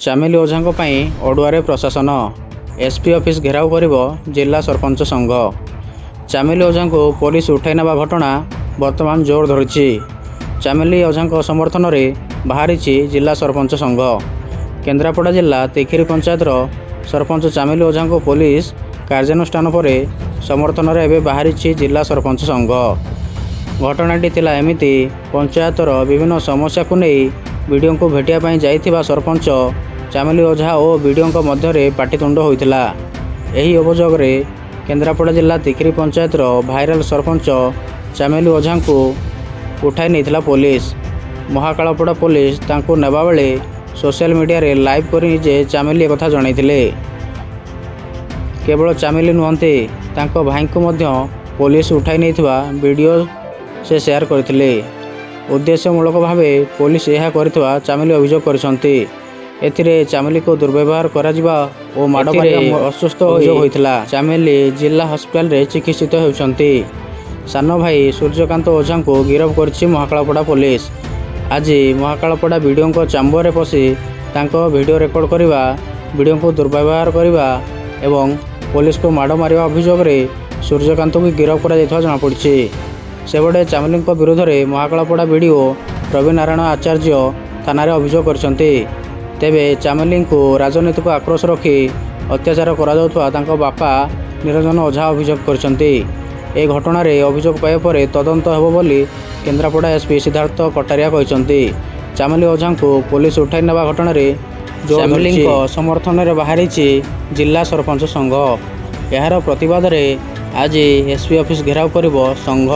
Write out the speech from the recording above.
ଚାମିଲି ଓଝାଙ୍କ ପାଇଁ ଅଡ଼ୁଆରେ ପ୍ରଶାସନ। ଏସ୍ପି ଅଫିସ୍ ଘେରାଉ କରିବ ଜିଲ୍ଲା ସରପଞ୍ଚ ସଂଘ। ଚାମିଲି ଓଝାଙ୍କୁ ପୋଲିସ ଉଠାଇ ନେବା ଘଟଣା ବର୍ତ୍ତମାନ ଜୋର ଧରିଛି। ଚାମିଲି ଓଝାଙ୍କ ସମର୍ଥନରେ ବାହାରିଛି ଜିଲ୍ଲା ସରପଞ୍ଚ ସଂଘ। କେନ୍ଦ୍ରାପଡ଼ା ଜିଲ୍ଲା ତିଖିରି ପଞ୍ଚାୟତର ସରପଞ୍ଚ ଚାମିଲି ଓଝାଙ୍କୁ ପୋଲିସ କାର୍ଯ୍ୟାନୁଷ୍ଠାନ ପରେ ସମର୍ଥନରେ ଏବେ ବାହାରିଛି ଜିଲ୍ଲା ସରପଞ୍ଚ ସଂଘ। ଘଟଣାଟି ଥିଲା ଏମିତି, ପଞ୍ଚାୟତର ବିଭିନ୍ନ ସମସ୍ୟାକୁ ନେଇ ବିଡ଼ିଓଙ୍କୁ ଭେଟିବା ପାଇଁ ଯାଇଥିବା ସରପଞ୍ଚ ଚାମିଲି ଓଝା ଓ ବିଡ଼ିଓଙ୍କ ମଧ୍ୟରେ ପାଟିତୁଣ୍ଡ ହୋଇଥିଲା। ଏହି ଅଭିଯୋଗରେ କେନ୍ଦ୍ରାପଡ଼ା ଜିଲ୍ଲା ତିଖିରି ପଞ୍ଚାୟତର ଭାଇରାଲ ସରପଞ୍ଚ ଚାମିଲି ଓଝାଙ୍କୁ ଉଠାଇ ନେଇଥିଲା ପୋଲିସ। ମହାକାଳପଡ଼ା ପୋଲିସ ତାଙ୍କୁ ନେବାବେଳେ ସୋସିଆଲ ମିଡ଼ିଆରେ ଲାଇଭ୍ କରି ନିଜେ ଚାମିଲି ଏକଥା ଜଣାଇଥିଲେ। କେବଳ ଚାମିଲି ନୁହନ୍ତି, ତାଙ୍କ ଭାଇଙ୍କୁ ମଧ୍ୟ ପୋଲିସ ଉଠାଇ ନେଇଥିବା ଭିଡ଼ିଓ ସେ ସେୟାର କରିଥିଲେ। ଉଦ୍ଦେଶ୍ୟମୂଳକ ଭାବେ ପୋଲିସ ଏହା କରିଥିବା ଚାମିଲି ଅଭିଯୋଗ କରିଛନ୍ତି। ଏଥିରେ ଚାମିଲିକୁ ଦୁର୍ବ୍ୟବହାର କରାଯିବା ଓ ମାଡ଼ ମାରିବା ଅସୁସ୍ଥ ହୋଇଥିଲା। ଚାମିଲି ଜିଲ୍ଲା ହସ୍ପିଟାଲରେ ଚିକିତ୍ସିତ ହେଉଛନ୍ତି। ସାନ ଭାଇ ସୂର୍ଯ୍ୟକାନ୍ତ ଓଝାଙ୍କୁ ଗିରଫ କରିଛି ମହାକାଳପଡ଼ା ପୋଲିସ। ଆଜି ମହାକାଳପଡ଼ା ବିଡ଼ିଓଙ୍କ ଚାମ୍ବରରେ ପଶି ତାଙ୍କ ଭିଡ଼ିଓ ରେକର୍ଡ କରିବା, ବିଡ଼ିଓଙ୍କୁ ଦୁର୍ବ୍ୟବହାର କରିବା ଏବଂ ପୋଲିସକୁ ମାଡ଼ ମାରିବା ଅଭିଯୋଗରେ ସୂର୍ଯ୍ୟକାନ୍ତଙ୍କୁ ଗିରଫ କରାଯାଇଥିବା ଜଣାପଡ଼ିଛି। ସେପଟେ ଚାମିଲିଙ୍କ ବିରୋଧରେ ମହାକାଳପଡ଼ା ବିଡ଼ିଓ ରବି ନାରାୟଣ ଆଚାର୍ଯ୍ୟ ଥାନାରେ ଅଭିଯୋଗ କରିଛନ୍ତି। ତେବେ ଚାମିଲିଙ୍କୁ ରାଜନୈତିକ ଆକ୍ରୋଶ ରଖି ଅତ୍ୟାଚାର କରାଯାଉଥିବା ତାଙ୍କ ବାପା ନିରଞ୍ଜନ ଓଝା ଅଭିଯୋଗ କରିଛନ୍ତି। ଏ ଘଟଣାରେ ଅଭିଯୋଗ ପାଇବା ପରେ ତଦନ୍ତ ହେବ ବୋଲି କେନ୍ଦ୍ରାପଡ଼ା ଏସ୍ପି ସିଦ୍ଧାର୍ଥ କଟାରିଆ କହିଛନ୍ତି। ଚାମିଲି ଓଝାଙ୍କୁ ପୋଲିସ ଉଠାଇ ନେବା ଘଟଣାରେ ଚାମିଲିଙ୍କ ସମର୍ଥନରେ ବାହାରିଛି ଜିଲ୍ଲା ସରପଞ୍ଚ ସଂଘ। ଏହାର ପ୍ରତିବାଦରେ ଆଜି ଏସ୍ପି ଅଫିସ୍ ଘେରାଉ କରିବ ସଂଘ।